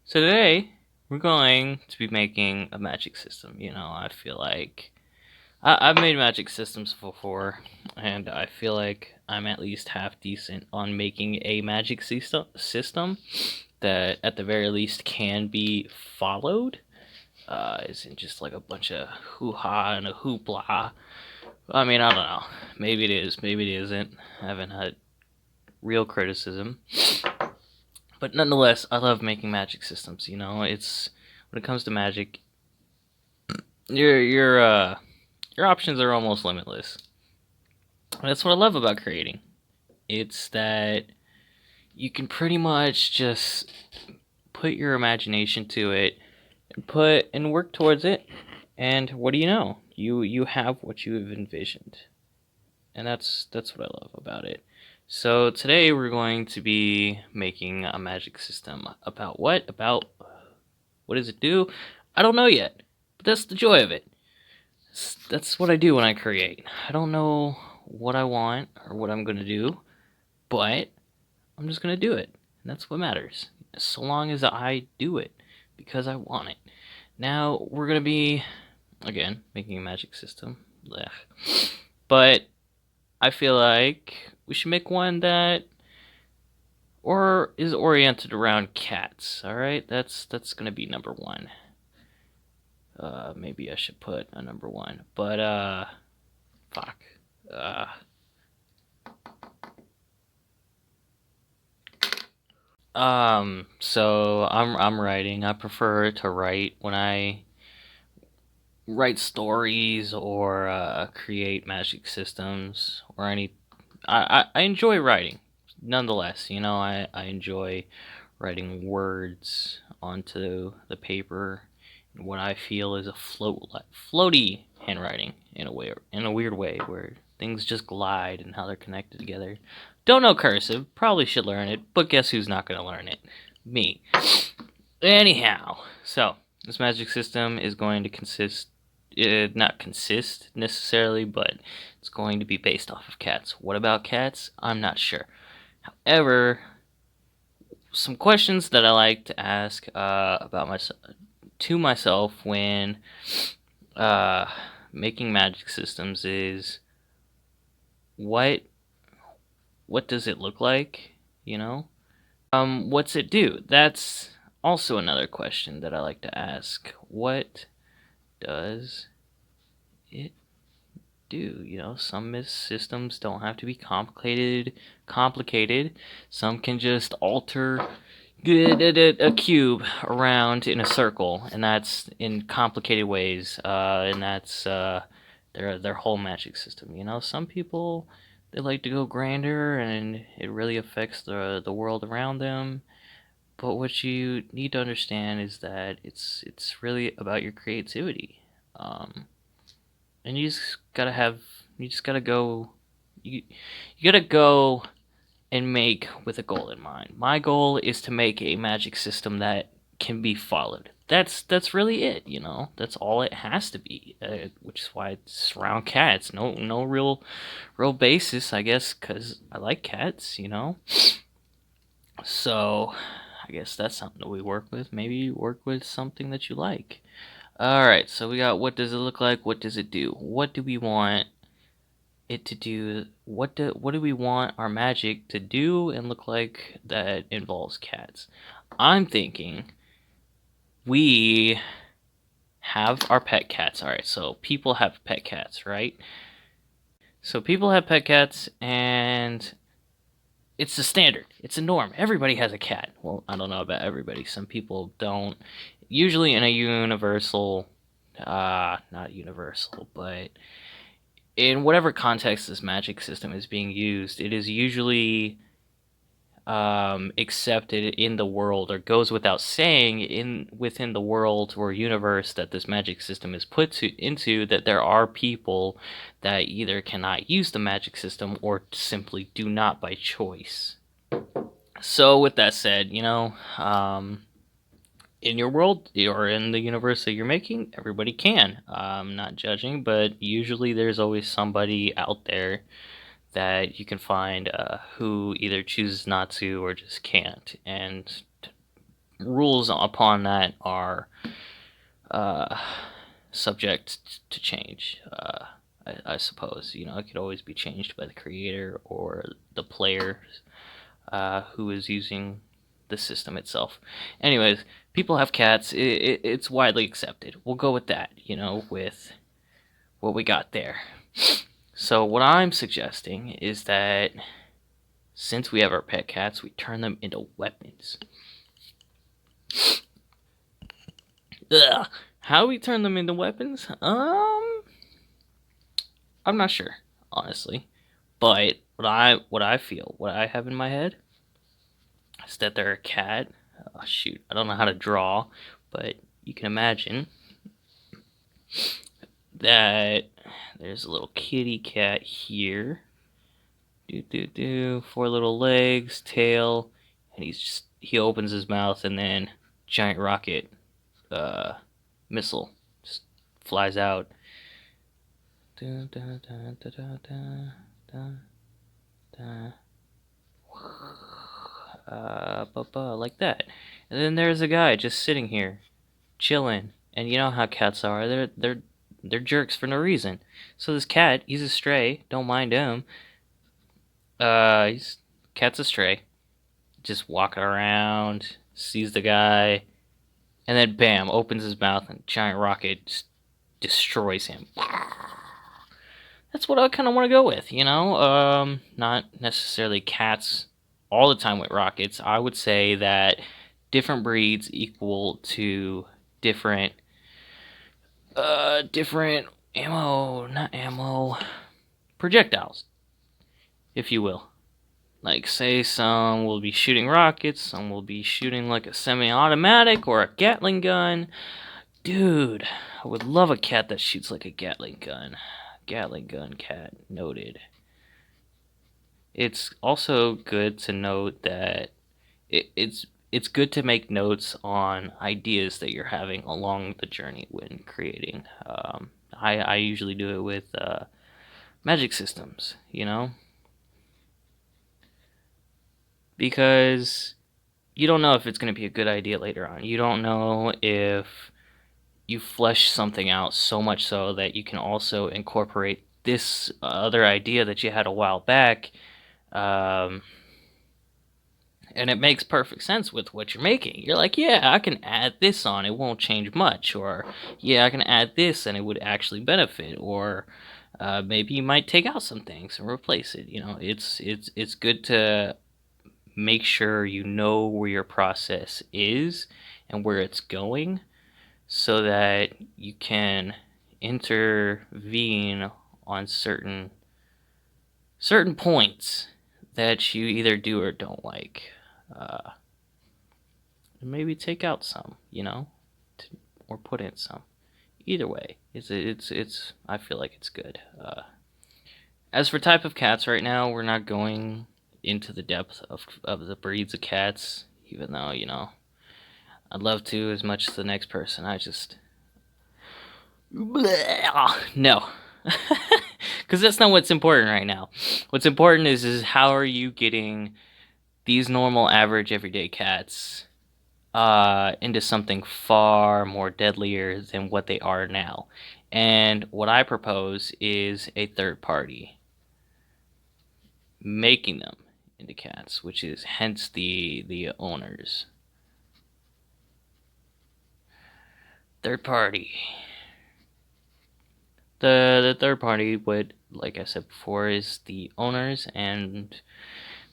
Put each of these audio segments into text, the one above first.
So today we're going to be making a magic system. I feel like I've made magic systems before, and I feel like I'm at least half decent on making a magic system that, at the very least, can be followed. Isn't just like a bunch of hoo ha and a hoopla. I mean, I don't know. Maybe it is. Maybe it isn't. I haven't had real criticism. But nonetheless, I love making magic systems. It's when it comes to magic, your options are almost limitless. And that's what I love about creating. It's that you can pretty much just put your imagination to it and put and work towards it. And what do you know? You have what you have envisioned. And that's what I love about it. So today we're going to be making a magic system about what? About what does it do? I don't know yet. But that's the joy of it. That's what I do when I create. I don't know what I want or what I'm going to do, but I'm just going to do it. And that's what matters. So long as I do it because I want it. Now, we're going to be, again, making a magic system. Blech. But I feel like we should make one that or is oriented around cats. All right? That's going to be number 1. Maybe I should put a number 1. But fuck. Uh so I'm writing. I prefer to write when I write stories or create magic systems or any. I enjoy writing. Nonetheless, I enjoy writing words onto the paper in what I feel is a floaty handwriting in a weird way where things just glide and how they're connected together. Don't know cursive, probably should learn it, but guess who's not going to learn it? Me. Anyhow, so this magic system is going to not consist necessarily, but it's going to be based off of cats. What about cats? I'm not sure. However, some questions that I like to ask about myself to myself when uh, making magic systems is what what does it look like? You know, what's it do? That's also another question that I like to ask. What does it do? Some systems don't have to be complicated. Some can just alter a cube around in a circle, and that's in complicated ways. And that's their whole magic system. Some people they like to go grander, and it really affects the world around them. But what you need to understand is that it's really about your creativity. Um, and you just gotta go you gotta go and make with a goal in mind. My goal is to make a magic system that can be followed. That's really it. That's all it has to be, which is why it's around cats. No real basis, I guess, because I like cats. So I guess that's something that we work with. Maybe work with something that you like. All right, so we got what does it look like? What does it do? What do we want it to do? What do we want our magic to do and look like that involves cats? I'm thinking we have our pet cats. All right, so people have pet cats, right? So people have pet cats, and it's the standard. It's a norm. Everybody has a cat. Well, I don't know about everybody. Some people don't. Usually in a universal, not universal, but in whatever context this magic system is being used, it is usually accepted in the world, or goes without saying in within the world or universe that this magic system is into, that there are people that either cannot use the magic system or simply do not by choice. So, with that said, in your world or in the universe that you're making, everybody can. I'm not judging, but usually there's always somebody out there that you can find who either chooses not to or just can't. And rules upon that are uh, subject to change. I suppose it could always be changed by the creator or the player who is using the system itself. Anyways, people have cats. It's widely accepted. We'll go with that. With what we got there. So what I'm suggesting is that since we have our pet cats, we turn them into weapons. Ugh. How we turn them into weapons? I'm not sure, honestly. But what I feel, what I have in my head, is that they're a cat. Oh, shoot, I don't know how to draw, but you can imagine that there's a little kitty cat here. Four little legs, tail, and he opens his mouth, and then giant rocket uh, missile just flies out. Like that. And then there's a guy just sitting here, chilling. And you know how cats are. They're jerks for no reason. So this cat, he's a stray. Don't mind him. He's cat's a stray. Just walking around, sees the guy, and then bam, opens his mouth and giant rocket just destroys him. That's what I kind of want to go with, Not necessarily cats all the time with rockets. I would say that different breeds equal to different not ammo, projectiles, if you will. Like, say some will be shooting rockets, some will be shooting like a semi-automatic or a Gatling gun. Dude, I would love a cat that shoots like a Gatling gun. Gatling gun cat, noted. It's also good to note that it's good to make notes on ideas that you're having along the journey when creating. I usually do it with magic systems, because you don't know if it's going to be a good idea later on. You don't know if you flesh something out so much so that you can also incorporate this other idea that you had a while back. Um, and it makes perfect sense with what you're making. You're like, yeah, I can add this on, it won't change much, or yeah, I can add this and it would actually benefit, or maybe you might take out some things and replace it. It's good to make sure you know where your process is and where it's going, so that you can intervene on certain points that you either do or don't like. Uh, Maybe take out some, or put in some. Either way, it's. I feel like it's good. As for type of cats, right now we're not going into the depth of the breeds of cats, even though I'd love to as much as the next person. I just no, because that's not what's important right now. What's important is how are you getting these normal, average, everyday cats into something far more deadlier than what they are now. And what I propose is a third party making them into cats, which is hence the owners. Third party. The third party would, like I said before, is the owners, and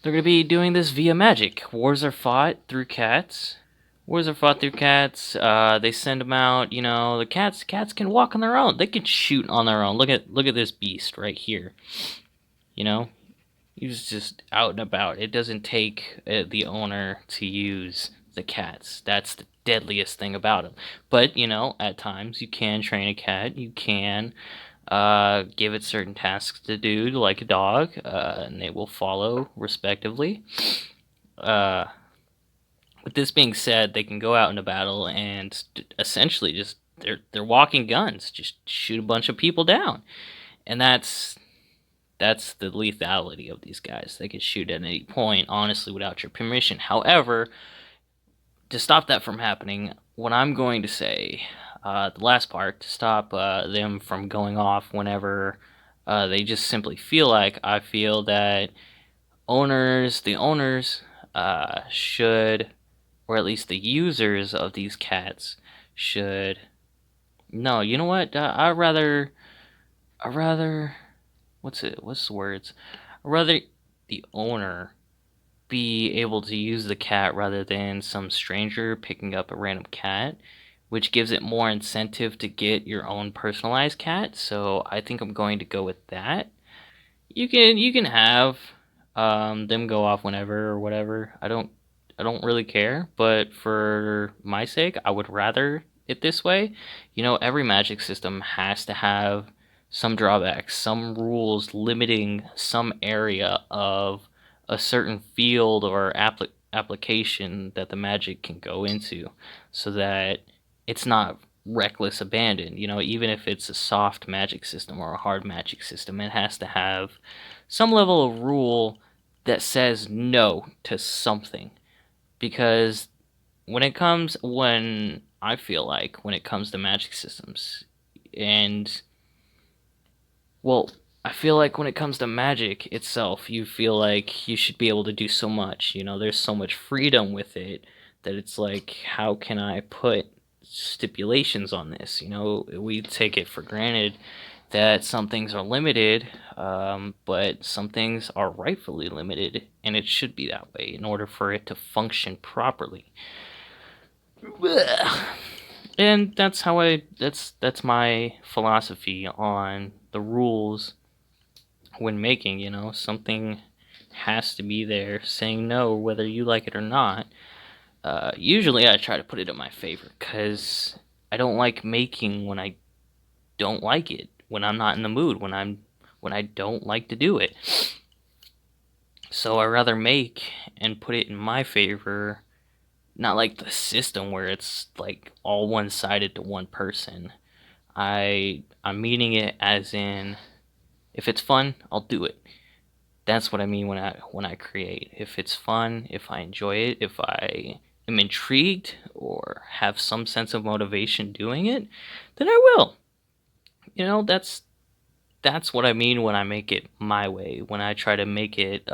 they're gonna be doing this via magic. Wars are fought through cats. They send them out. The cats can walk on their own. They can shoot on their own. Look at this beast right here. You know, he's just out and about. It doesn't take the owner to use the cats. That's the deadliest thing about them. But at times you can train a cat. You can give it certain tasks to do, like a dog, and they will follow respectively. Uh, with this being said, they can go out into battle and essentially just they're walking guns, just shoot a bunch of people down, and that's the lethality of these guys. They can shoot at any point, honestly, without your permission. However, to stop that from happening, what I'm going to say, the last part, to stop them from going off whenever they just simply feel like, I feel that the owners should, or at least the users of these cats should. No, you know what? I rather, what's it? What's the words? I'd rather the owner be able to use the cat rather than some stranger picking up a random cat, which gives it more incentive to get your own personalized cat. So I think I'm going to go with that. You can have them go off whenever or whatever. I don't really care, but for my sake, I would rather it this way. Every magic system has to have some drawbacks, some rules limiting some area of a certain field or application that the magic can go into, so that it's not reckless abandon. Even if it's a soft magic system or a hard magic system, it has to have some level of rule that says no to something. Because when I feel like when it comes to magic systems, and well, I feel like when it comes to magic itself, you feel like you should be able to do so much. There's so much freedom with it that it's like, how can I put stipulations on this? We take it for granted that some things are limited, but some things are rightfully limited, and it should be that way in order for it to function properly. And that's my philosophy on the rules when making. Something has to be there saying no whether you like it or not. Usually I try to put it in my favor, because I don't like making when I don't like it, when I'm not in the mood, when I don't like to do it. So I rather make and put it in my favor, not like the system where it's like all one-sided to one person. I'm meaning it as in, if it's fun, I'll do it. That's what I mean when I create. If it's fun, if I enjoy it, if I am intrigued or have some sense of motivation doing it, then I will. That's what I mean when I make it my way. When I try to make it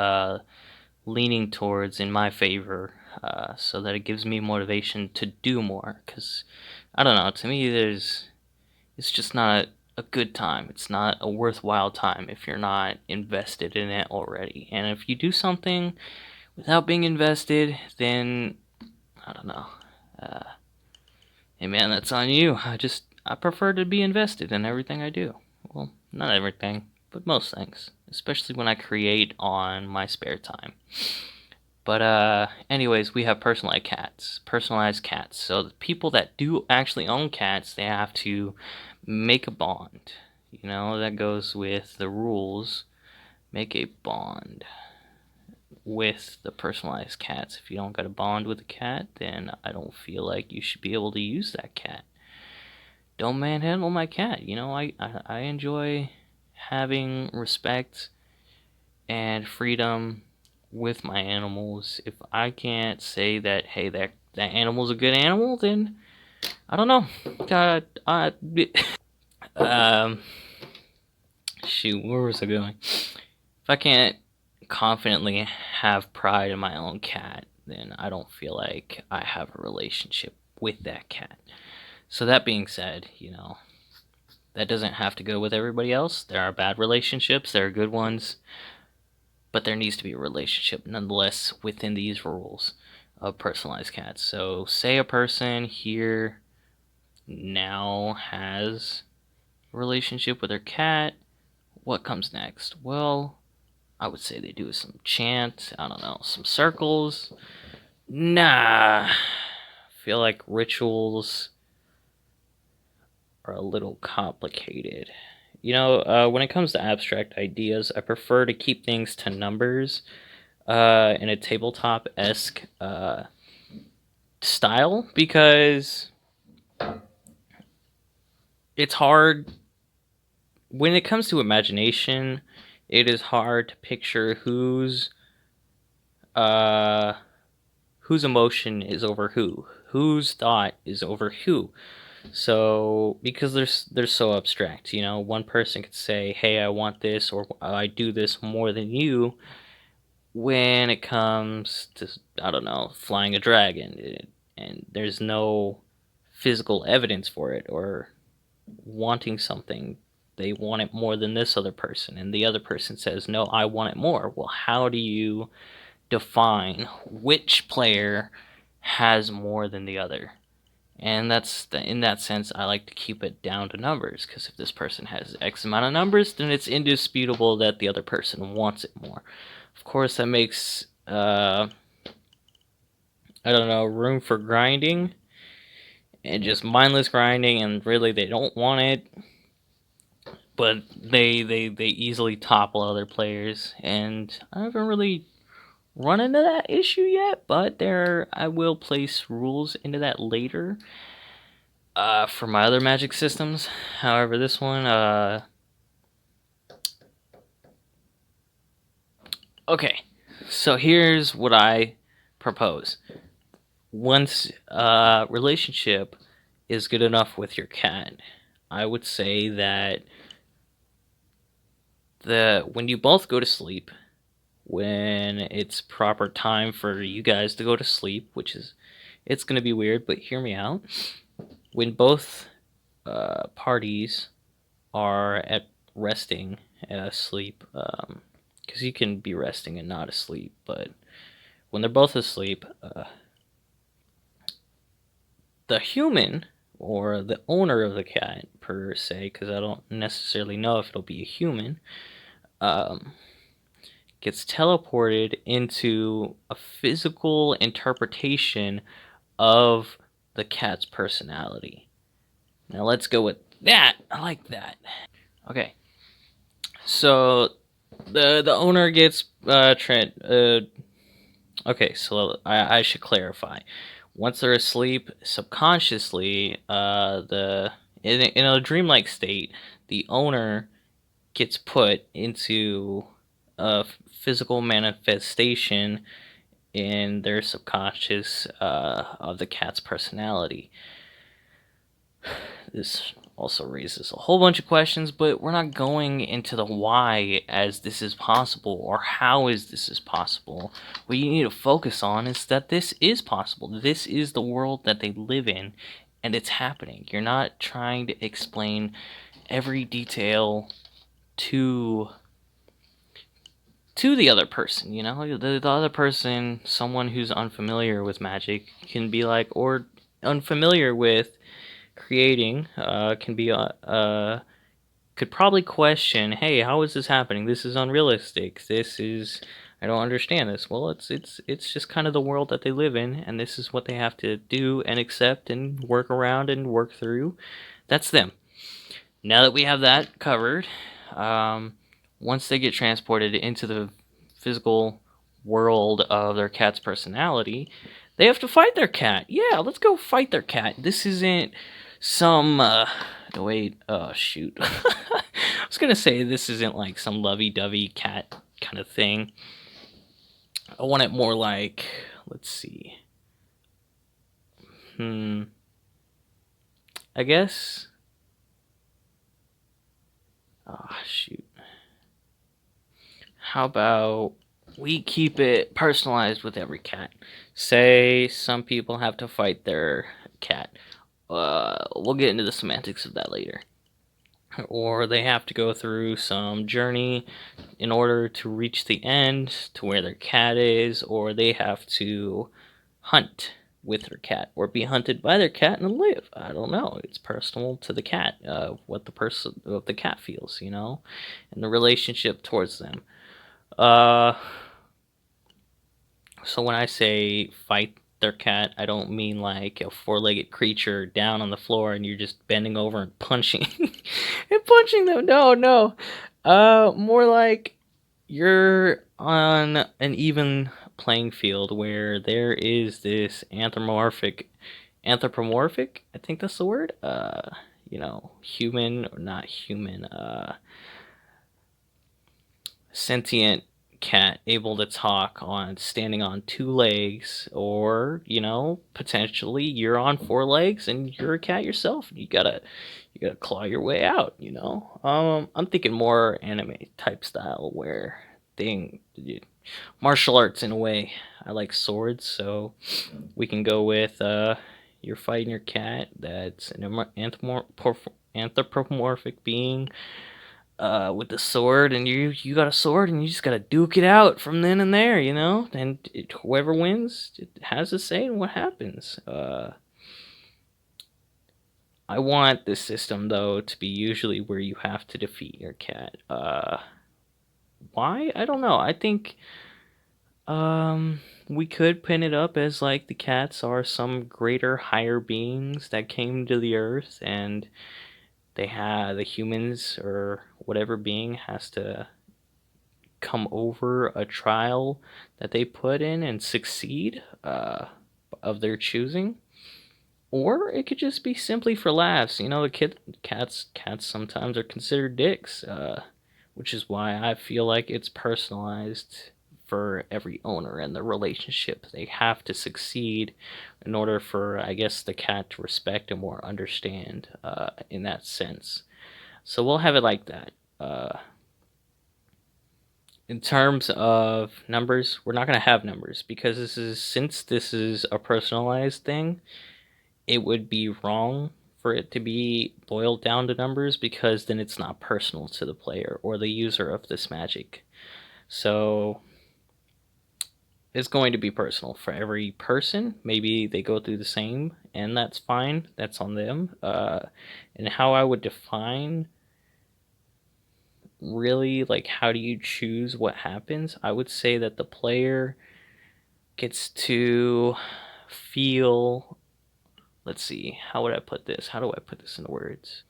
leaning towards in my favor, so that it gives me motivation to do more. Because I don't know. To me, it's just not a good time. It's not a worthwhile time if you're not invested in it already. And if you do something without being invested, then I don't know. Uh, hey man, that's on you. I prefer to be invested in everything I do. Well, not everything, but most things, especially when I create on my spare time. But anyways, we have personalized cats. So the people that do actually own cats, they have to make a bond. That goes with the rules. Make a bond with the personalized cats. If you don't got a bond with a cat, then I don't feel like you should be able to use that cat. Don't manhandle my cat. I enjoy having respect and freedom with my animals. If I can't say that, hey, that animal's a good animal, then I don't know. Um, shoot, where was I going? If I can't confidently have pride in my own cat, then I don't feel like I have a relationship with that cat. So that being said, that doesn't have to go with everybody else. There are bad relationships, there are good ones, but there needs to be a relationship nonetheless within these rules of personalized cats. So, say a person here now has a relationship with their cat. What comes next? Well, I would say they do some chant, I don't know, some circles. Nah. I feel like rituals are a little complicated. When it comes to abstract ideas, I prefer to keep things to numbers in a tabletop esque style, because it's hard when it comes to imagination. It is hard to picture uh, whose emotion is over whose thought is over who. So because they're so abstract, you know, one person could say, "Hey, I want this," or "I do this more than you." When it comes to, I don't know, flying a dragon, and there's no physical evidence for it, or wanting something, they want it more than this other person, and the other person says, "No, I want it more." Well, how do you define which player has more than the other? And in that sense, I like to keep it down to numbers, because if this person has X amount of numbers, then it's indisputable that the other person wants it more. Of course, that makes, I don't know, room for grinding, and just mindless grinding, and really they don't want it, but they easily topple other players, and I haven't really run into that issue yet, but I will place rules into that later. For my other Magic systems, however, this one, okay, so here's what I propose. Once a relationship is good enough with your cat, I would say that when you both go to sleep, when it's proper time for you guys to go to sleep, which is, it's going to be weird, but hear me out. When both parties are at resting, asleep, because you can be resting and not asleep, but when they're both asleep, the human, or the owner of the cat per se, because I don't necessarily know if it'll be a human, um, gets teleported into a physical interpretation of the cat's personality. Now let's go with that. I like that. Okay, so the owner gets okay, so I should clarify. Once they're asleep, subconsciously, in a dreamlike state, the owner gets put into a physical manifestation in their subconscious of the cat's personality. This also raises a whole bunch of questions, but we're not going into the why as this is possible, or how this is possible. What you need to focus on is that this is possible. This is the world that they live in, and it's happening. You're not trying to explain every detail to the other person, you know? The other person, someone who's unfamiliar with Magic, can be like, or unfamiliar with creating, can be could probably question, "Hey, how is this happening? This is unrealistic. This is, I don't understand this." Well, it's just kind of the world that they live in, and this is what they have to do and accept and work around and work through. That's them. Now that we have that covered, once they get transported into the physical world of their cat's personality, they have to fight their cat. Yeah, let's go fight their cat. This isn't some wait, oh shoot. I was gonna say this isn't like some lovey-dovey cat kind of thing. I want it more like, let's see. I guess, oh shoot. How about we keep it personalized with every cat? Say some people have to fight their cat. We'll get into the semantics of that later. Or they have to go through some journey in order to reach the end to where their cat is, or they have to hunt with their cat, or be hunted by their cat and live. I don't know. It's personal to the cat, what the cat feels, you know, and the relationship towards them. Uh, so when I say fight their cat, I don't mean like a four-legged creature down on the floor and you're just bending over and punching and punching them. No, no. More like you're on an even playing field where there is this anthropomorphic, I think that's the word. You know, human or not human, sentient cat able to talk on standing on two legs, or potentially you're on four legs and you're a cat yourself. You gotta claw your way out. I'm thinking more anime type style where thing martial arts in a way. I like swords, so we can go with you're fighting your cat that's an anthropomorphic being with the sword, and you got a sword, and you just gotta duke it out from then and there, and whoever wins it has a say in what happens. I want this system though to be usually where you have to defeat your cat. Why? I don't know. I think we could pin it up as like the cats are some greater, higher beings that came to the earth, and they have the humans or whatever being has to come over a trial that they put in and succeed of their choosing. Or it could just be simply for laughs. Cats sometimes are considered dicks, which is why I feel like it's personalized for every owner and the relationship. They have to succeed in order for, I guess, the cat to respect and more understand in that sense. So we'll have it like that. In terms of numbers, we're not going to have numbers because since this is a personalized thing, it would be wrong for it to be boiled down to numbers, because then it's not personal to the player or the user of this magic. So it's going to be personal for every person. Maybe they go through the same, and that's fine. That's on them. And how I would define, really, like, how do you choose what happens? I would say that the player gets to feel. Let's see. How would I put this? How do I put this into words?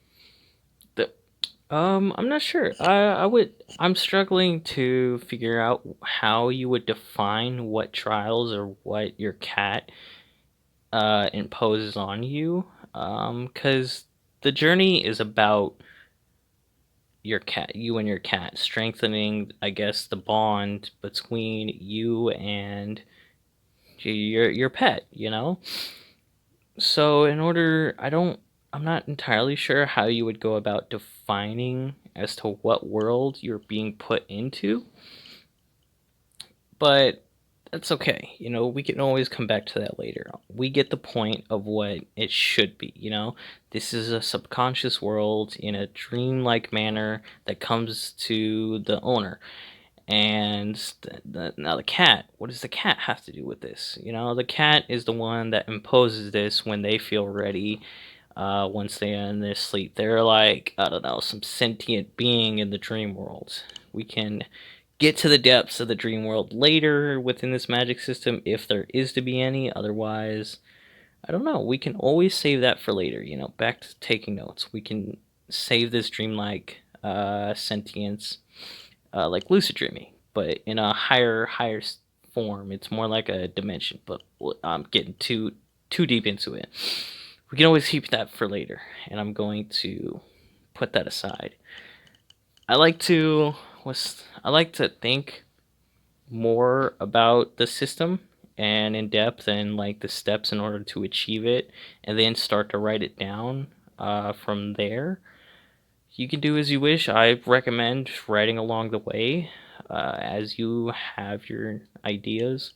The I'm not sure. I'm struggling to figure out how you would define what trials or what your cat imposes on you. Cuz the journey is about you and your cat strengthening, I guess, the bond between you and your pet, So I'm not entirely sure how you would go about defining as to what world you're being put into, but that's okay. We can always come back to that later. We get the point of what it should be. This is a subconscious world in a dreamlike manner that comes to the owner. And now the cat, what does the cat have to do with this? The cat is the one that imposes this when they feel ready. Once they're in their sleep, they're like, I don't know, some sentient being in the dream world. We can get to the depths of the dream world later within this magic system, if there is to be any. Otherwise, I don't know. We can always save that for later. Back to taking notes. We can save this dreamlike sentience, like lucid dreaming, but in a higher form. It's more like a dimension, but I'm getting too deep into it. We can always keep that for later, and I'm going to put that aside. I like to I like to think more about the system and in depth, and like the steps in order to achieve it, and then start to write it down from there. You can do as you wish. I recommend writing along the way as you have your ideas.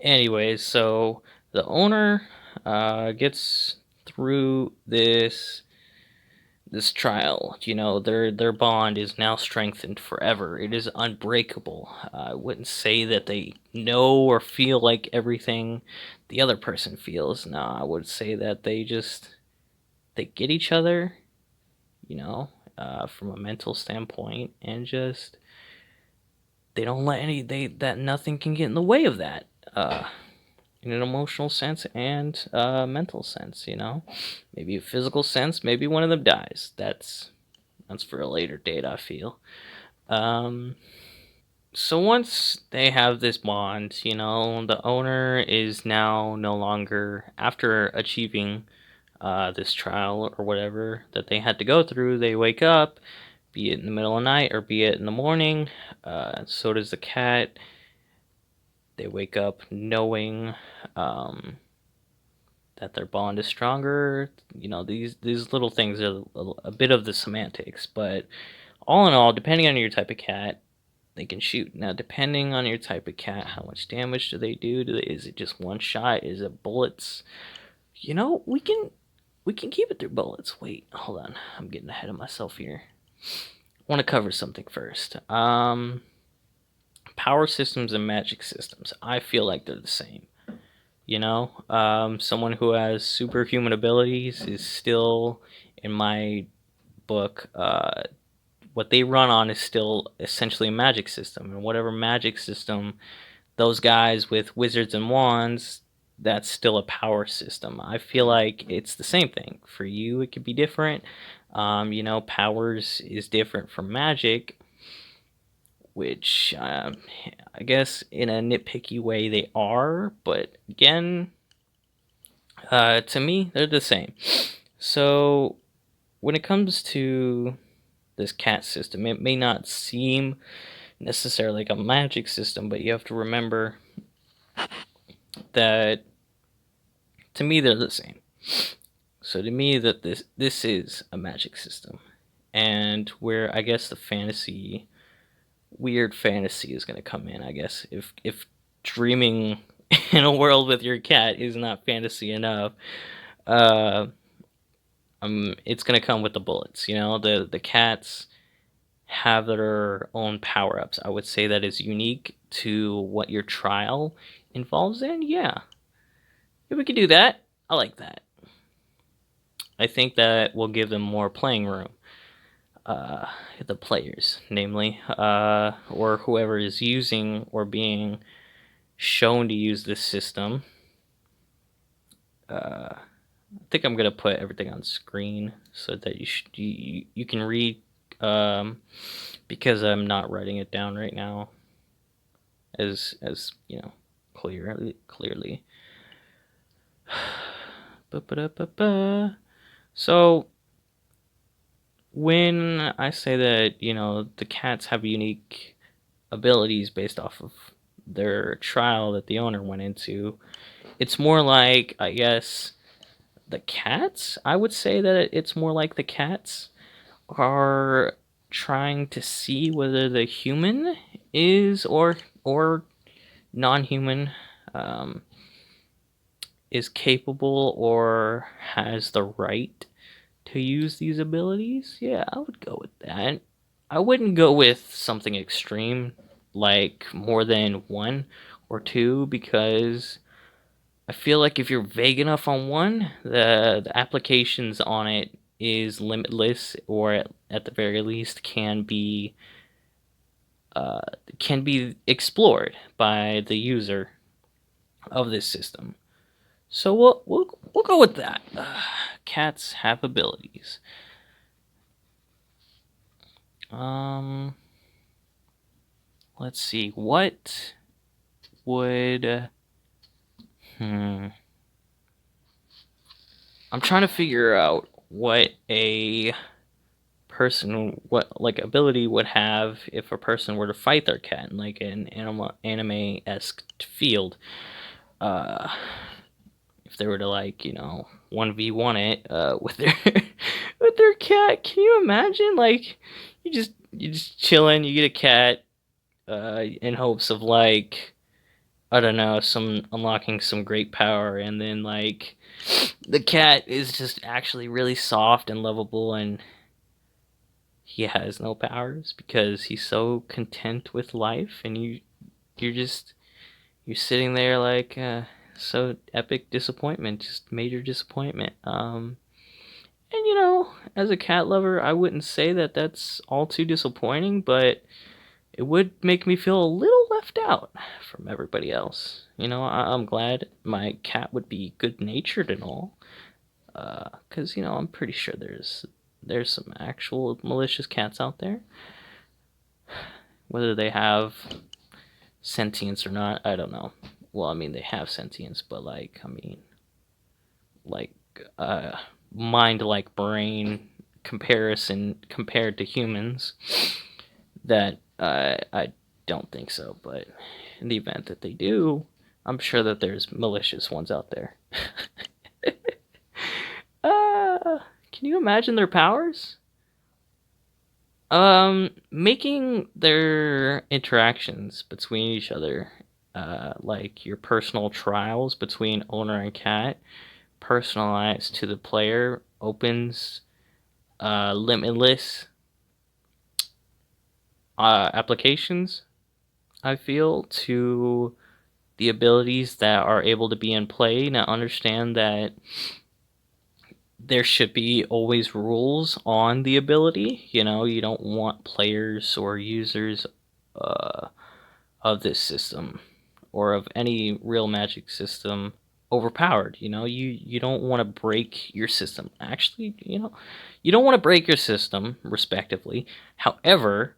Anyways, so the owner gets through this trial. Their bond is now strengthened forever. It is unbreakable. I wouldn't say that they know or feel like everything the other person feels. No, I would say that they get each other, from a mental standpoint, and just they don't let that nothing can get in the way of that. In an emotional sense and mental sense, maybe a physical sense. Maybe one of them dies. That's for a later date, I feel. Um, so once they have this bond, the owner is now no longer, after achieving this trial or whatever that they had to go through. They wake up be it in the middle of the night or be it in the morning. So does the cat. They wake up knowing um, that their bond is stronger. These little things are a bit of the semantics, but all in all, depending on your type of cat, they can shoot. Now, depending on your type of cat, how much damage do they do? Is it just one shot? Is it bullets? We can keep it through bullets. Wait, hold on. I'm getting ahead of myself here. I want to cover something first. Power systems and magic systems. I feel like they're the same. Someone who has superhuman abilities is still, in my book, what they run on is still essentially a magic system. And whatever magic system those guys with wizards and wands, that's still a power system. I feel like it's the same thing. For you, it could be different. Powers is different from magic, which I guess in a nitpicky way they are, but again, to me, they're the same. So when it comes to this cat system, it may not seem necessarily like a magic system, but you have to remember that to me they're the same. So to me that this is a magic system, and where I guess the weird fantasy is going to come in. I guess if dreaming in a world with your cat is not fantasy enough, uh, it's going to come with the bullets. The cats have their own power ups. I would say that is unique to what your trial involves in. Yeah, if we could do that, I like that. I think that will give them more playing room. The players, namely, or whoever is using or being shown to use this system. I think I'm gonna put everything on screen so that you can read, because I'm not writing it down right now as clearly. So when I say that the cats have unique abilities based off of their trial that the owner went into, it's more like, I guess, the cats. I would say that it's more like the cats are trying to see whether the human is or non-human, is capable or has the right to use these abilities. Yeah, I would go with that. I wouldn't go with something extreme like more than one or two, because I feel like if you're vague enough on one, the applications on it is limitless, or at the very least can be explored by the user of this system. So we'll go with that. Cats have abilities. Let's see. What would I'm trying to figure out what a person, what like ability would have if a person were to fight their cat in like an anime-esque field. Uh, if they were to 1v1 it with their with their cat. Can you imagine? Like you just chilling, you get a cat in hopes of I don't know, some unlocking some great power, and then the cat is just actually really soft and lovable, and he has no powers because he's so content with life, and you're sitting there so epic disappointment, just major disappointment. And as a cat lover, I wouldn't say that that's all too disappointing, but it would make me feel a little left out from everybody else. I'm glad my cat would be good natured and all, because I'm pretty sure there's some actual malicious cats out there. Whether they have sentience or not, I don't know. Well, I mean, they have sentience, but like mind like brain comparison compared to humans, that I don't think so. But in the event that they do, I'm sure that there's malicious ones out there. Can you imagine their powers? Making their interactions between each other, like your personal trials between owner and cat, personalized to the player, opens limitless applications, I feel, to the abilities that are able to be in play. Now, understand that there should be always rules on the ability. You know, you don't want players or users uh, of this system or of any real Magic system overpowered. You know, you don't want to break your system. Actually, you know, you don't want to break your system, respectively. However,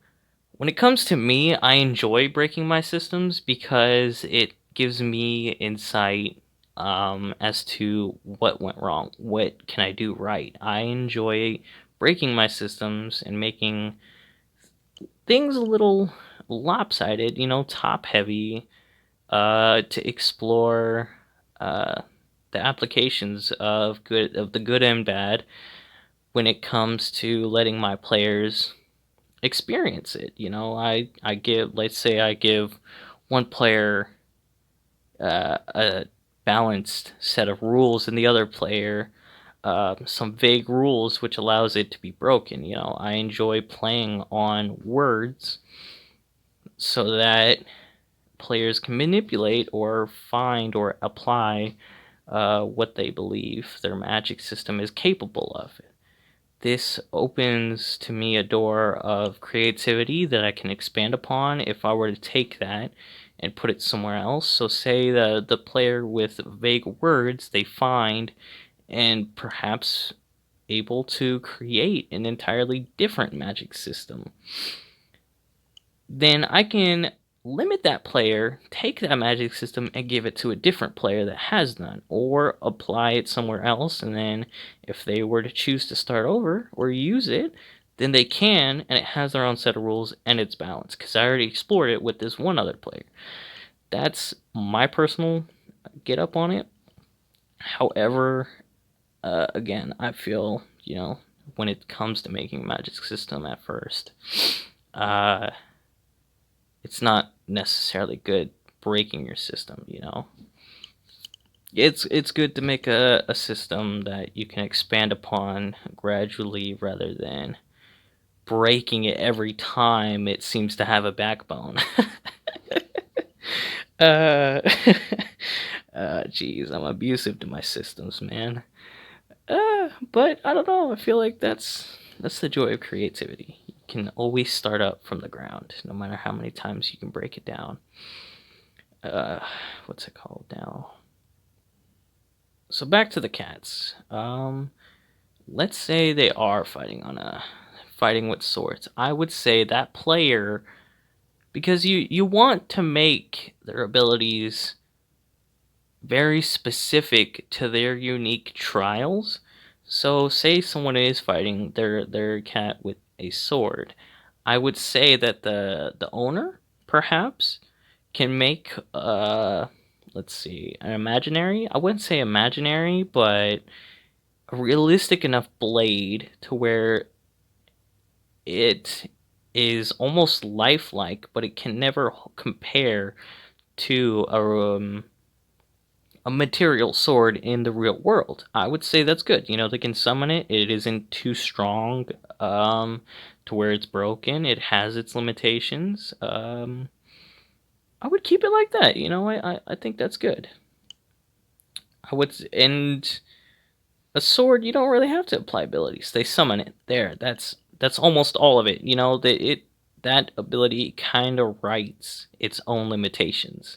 when it comes to me, I enjoy breaking my systems because it gives me insight as to what went wrong. What can I do right? I enjoy breaking my systems and making things a little lopsided, you know, top heavy, to explore uh, the applications of the good and bad when it comes to letting my players experience it. You know, I give, let's say I give one player a balanced set of rules and the other player some vague rules which allows it to be broken. You know, I enjoy playing on words so that players can manipulate or find or apply what they believe their magic system is capable of. This opens to me a door of creativity that I can expand upon if I were to take that and put it somewhere else. So say the player with vague words they find and perhaps able to create an entirely different magic system. Then I can limit that player, take that magic system, and give it to a different player that has none, or apply it somewhere else. And then, if they were to choose to start over or use it, then they can, and it has their own set of rules and it's balanced because I already explored it with this one other player. That's my personal get up on it. However, again, I feel, you know, when it comes to making a magic system at first, uh, it's not necessarily good breaking your system, you know. It's good to make a system that you can expand upon gradually rather than breaking it every time it seems to have a backbone. uh Jeez, I'm abusive to my systems, man. But I don't know, I feel like that's the joy of creativity. You can always start up from the ground, no matter how many times you can break it down. uh what's it called now? So back to the cats. Let's say they are fighting with swords. I would say that player, because you want to make their abilities very specific to their unique trials. So say someone is fighting their cat with a sword. I would say that the owner perhaps can make let's see, an imaginary. I wouldn't say imaginary, but a realistic enough blade to where it is almost lifelike, but it can never compare to a material sword in the real world. I would say that's good. You know, they can summon it. It isn't too strong to where it's broken. It has its limitations. I would keep it like that. You know, I think that's good. I would, and a sword, you don't really have to apply abilities. They summon it. There, that's almost all of it. You know, that ability kind of writes its own limitations,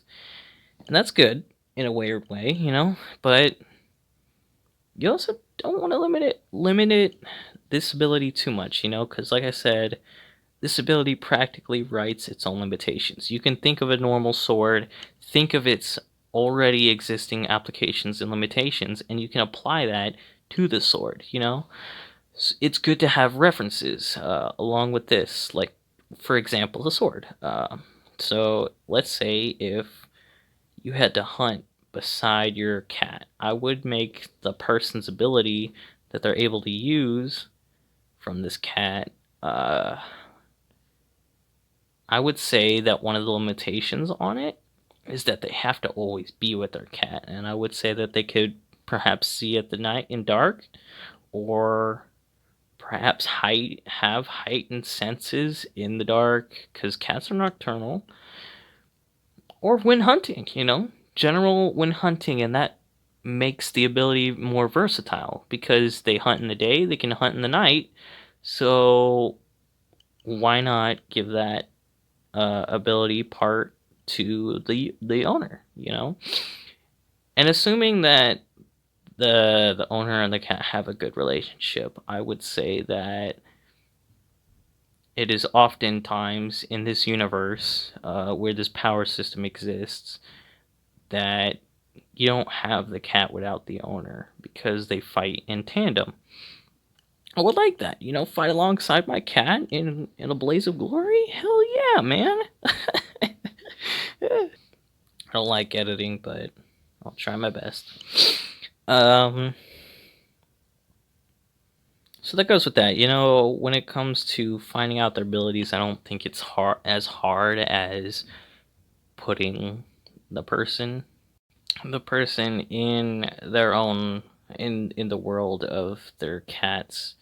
and that's good in a weird way. You know, but you also don't want to limit this ability too much. You know, because like I said, this ability practically writes its own limitations. You can think of a normal sword, think of its already existing applications and limitations, and you can apply that to the sword, you know? It's good to have references along with this, like for example, the sword. So let's say if you had to hunt beside your cat, I would make the person's ability that they're able to use from this cat. Uh, I would say that one of the limitations on it is that they have to always be with their cat, and I would say that they could perhaps see at the night in dark, or perhaps have heightened senses in the dark because cats are nocturnal, or when hunting, general when hunting, and that makes the ability more versatile because they hunt in the day, they can hunt in the night. So why not give that ability part to the owner, And assuming that the owner and the cat have a good relationship, I would say that it is oftentimes in this universe where this power system exists that you don't have the cat without the owner because they fight in tandem. I would like that, fight alongside my cat in a blaze of glory. Hell yeah, man! I don't like editing, but I'll try my best. Um, so that goes with that. When it comes to finding out their abilities, I don't think it's hard as putting the person in their own in the world of their cat's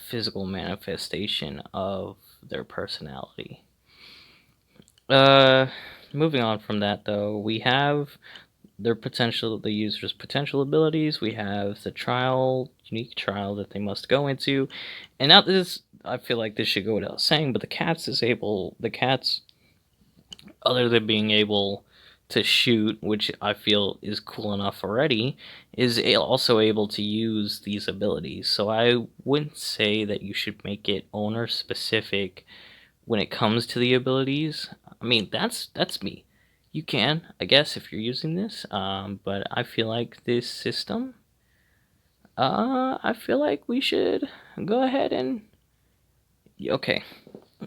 physical manifestation of their personality. Uh, Moving on from that, though, we have the user's potential abilities. We have the unique trial that they must go into, and now this, I feel like this should go without saying, but the cats, other than being able to shoot, which I feel is cool enough already, is also able to use these abilities. So I wouldn't say that you should make it owner specific when it comes to the abilities. I mean, that's me. You can, I guess, if you're using this, but I feel like this system. I feel like we should go ahead and okay.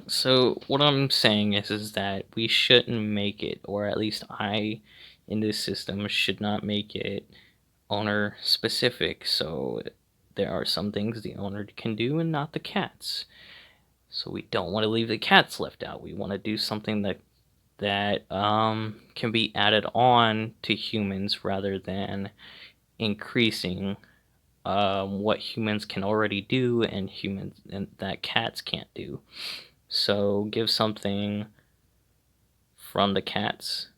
So what I'm saying is that we shouldn't make it, or at least I, in this system, should not make it owner specific. So there are some things the owner can do and not the cats. So we don't want to leave the cats left out. We want to do something that can be added on to humans rather than increasing what humans can already do and that cats can't do. So give something from the cats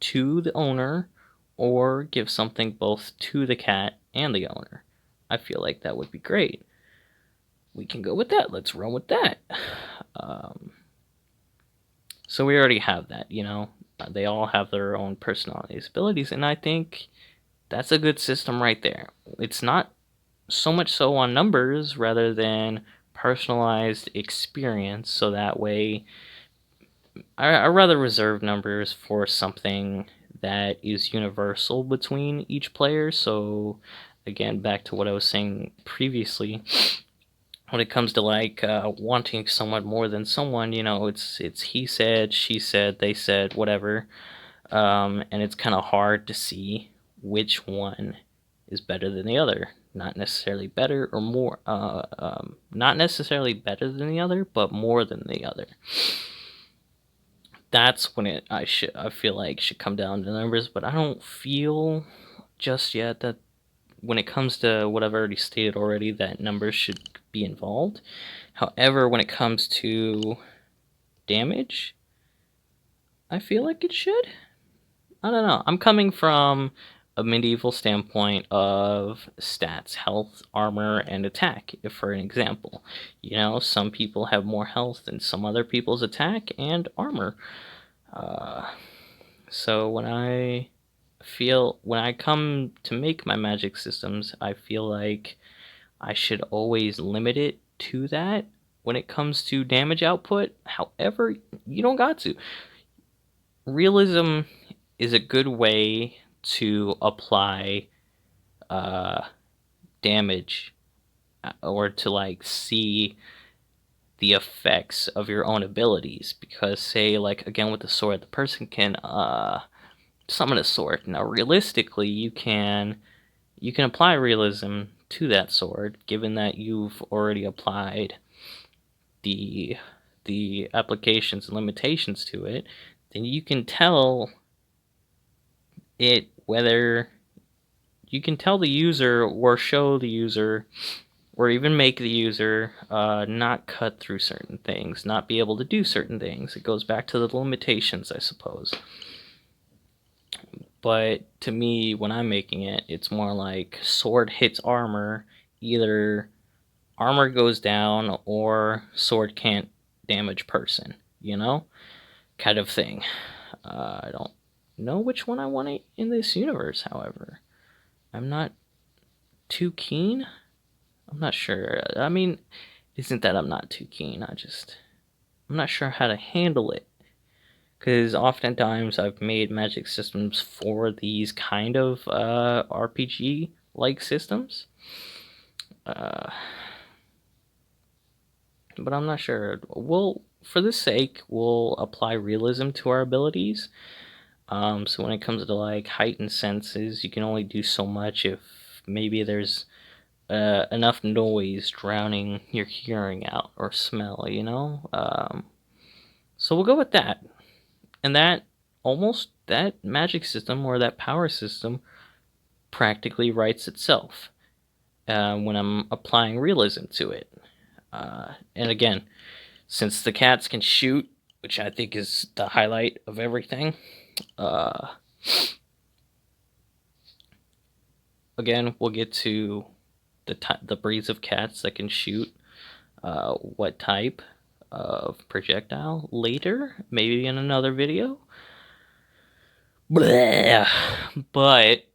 to the owner, or give something both to the cat and the owner. I feel like that would be great. We can go with that. Let's run with that. Um, so we already have that, They all have their own personalities, abilities, and I think that's a good system right there. It's not so much so on numbers rather than personalized experience, so that way I rather reserve numbers for something that is universal between each player. So again, back to what I was saying previously, when it comes to like wanting someone more than someone, it's he said, she said, they said, whatever, and it's kind of hard to see which one is better than the other. Not necessarily better or more, not necessarily better than the other, but more than the other. That's when I feel like should come down to numbers, but I don't feel just yet that when it comes to what I've already stated already, that numbers should be involved. However, when it comes to damage, I feel like it should. I don't know. I'm coming from a medieval standpoint of stats, health, armor, and attack, if for an example. Some people have more health than some other people's attack and armor. Uh, so when I come to make my magic systems, I feel like I should always limit it to that when it comes to damage output. However, you don't got to. Realism is a good way to apply uh, damage or to like see the effects of your own abilities. Because say like again with the sword, the person can summon a sword. Now realistically, you can apply realism to that sword, given that you've already applied the applications and limitations to it. Then you can tell it whether you can tell the user or show the user or even make the user not cut through certain things, not be able to do certain things. It goes back to the limitations, I suppose. But to me, when I'm making it, it's more like sword hits armor, either armor goes down or sword can't damage person, you know? Kind of thing. I don't know which one I want in this universe, however. I'm not too keen. I'm not sure. I mean, isn't that I'm not too keen. I'm not sure how to handle it. Because oftentimes I've made magic systems for these kind of RPG like systems. But I'm not sure. For the sake, we'll apply realism to our abilities. So when it comes to like heightened senses, you can only do so much if maybe there's enough noise drowning your hearing out or smell, you know? So we'll go with that. And that magic system or that power system practically writes itself when I'm applying realism to it. And again, since the cats can shoot, which I think is the highlight of everything, again, we'll get to the breeds of cats that can shoot, what type of projectile later, maybe in another video. Bleh. But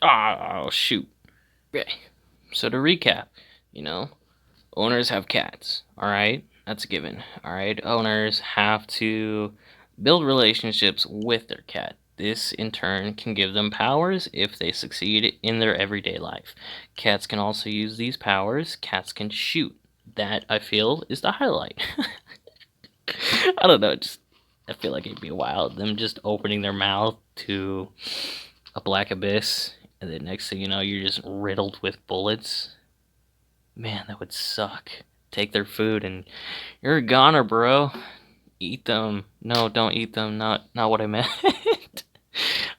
oh shoot. Okay. So to recap, you know, owners have cats. All right, that's a given. All right, owners have to build relationships with their cat. This in turn can give them powers if they succeed in their everyday life. Cats can also use these powers. Cats can shoot. That I feel is the highlight. I don't know, just I feel like it'd be wild them just opening their mouth to a black abyss, and then next thing you know, you're just riddled with bullets. Man, that would suck. Take their food and you're a goner, bro. Eat them. No, don't eat them. Not what I meant.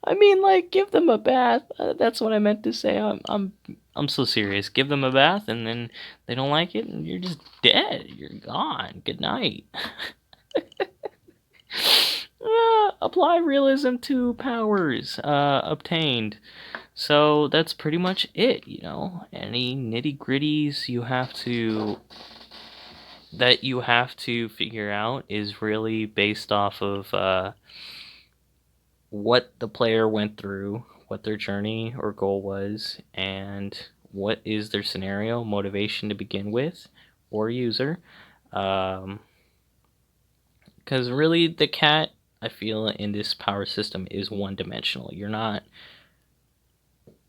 I mean, like, give them a bath. That's what I meant to say. I'm so serious. Give them a bath, and then they don't like it, and you're just dead. You're gone. Good night. Apply realism to powers obtained. So that's pretty much it, you know. Any nitty gritties you have to figure out is really based off of what the player went through, what their journey or goal was, and what is their scenario motivation to begin with, or user. Because really, the cat, I feel, in this power system is one-dimensional. You're not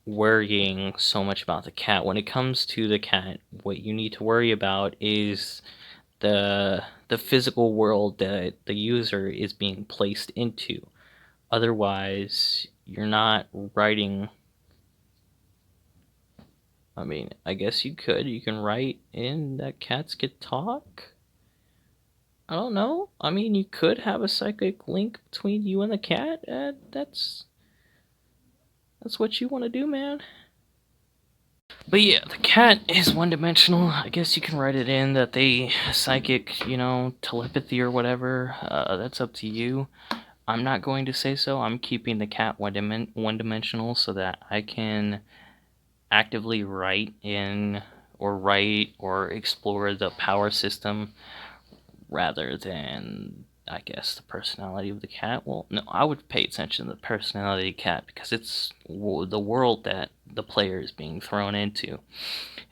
worrying so much about the cat. When it comes to the cat, what you need to worry about is the physical world that the user is being placed into. Otherwise, you're not writing. I mean, I guess you could. You can write in that cats could talk. I don't know. I mean, you could have a psychic link between you and the cat. That's that's what you want to do, man. But yeah, the cat is one dimensional. I guess you can write it in that they psychic, telepathy or whatever. That's up to you. I'm not going to say so. I'm keeping the cat one dimensional so that I can actively write or explore the power system rather than, I guess, the personality of the cat. Well, no, I would pay attention to the personality of the cat because it's the world that the player is being thrown into.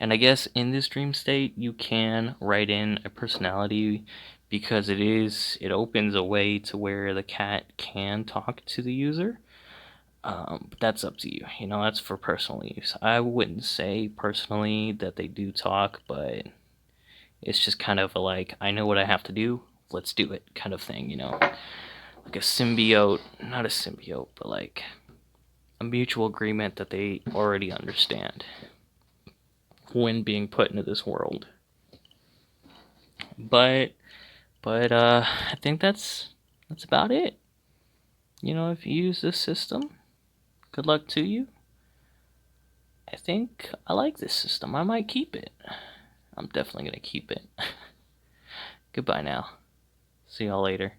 And I guess in this dream state, you can write in a personality because it opens a way to where the cat can talk to the user. But that's up to you. That's for personal use. I wouldn't say personally that they do talk, but it's just kind of a like, I know what I have to do, let's do it kind of thing. Like a symbiote, not a symbiote, but like a mutual agreement that they already understand when being put into this world. But I think that's about it. If you use this system, good luck to you. I think I like this system. I might keep it. I'm definitely gonna keep it. Goodbye now. See y'all later.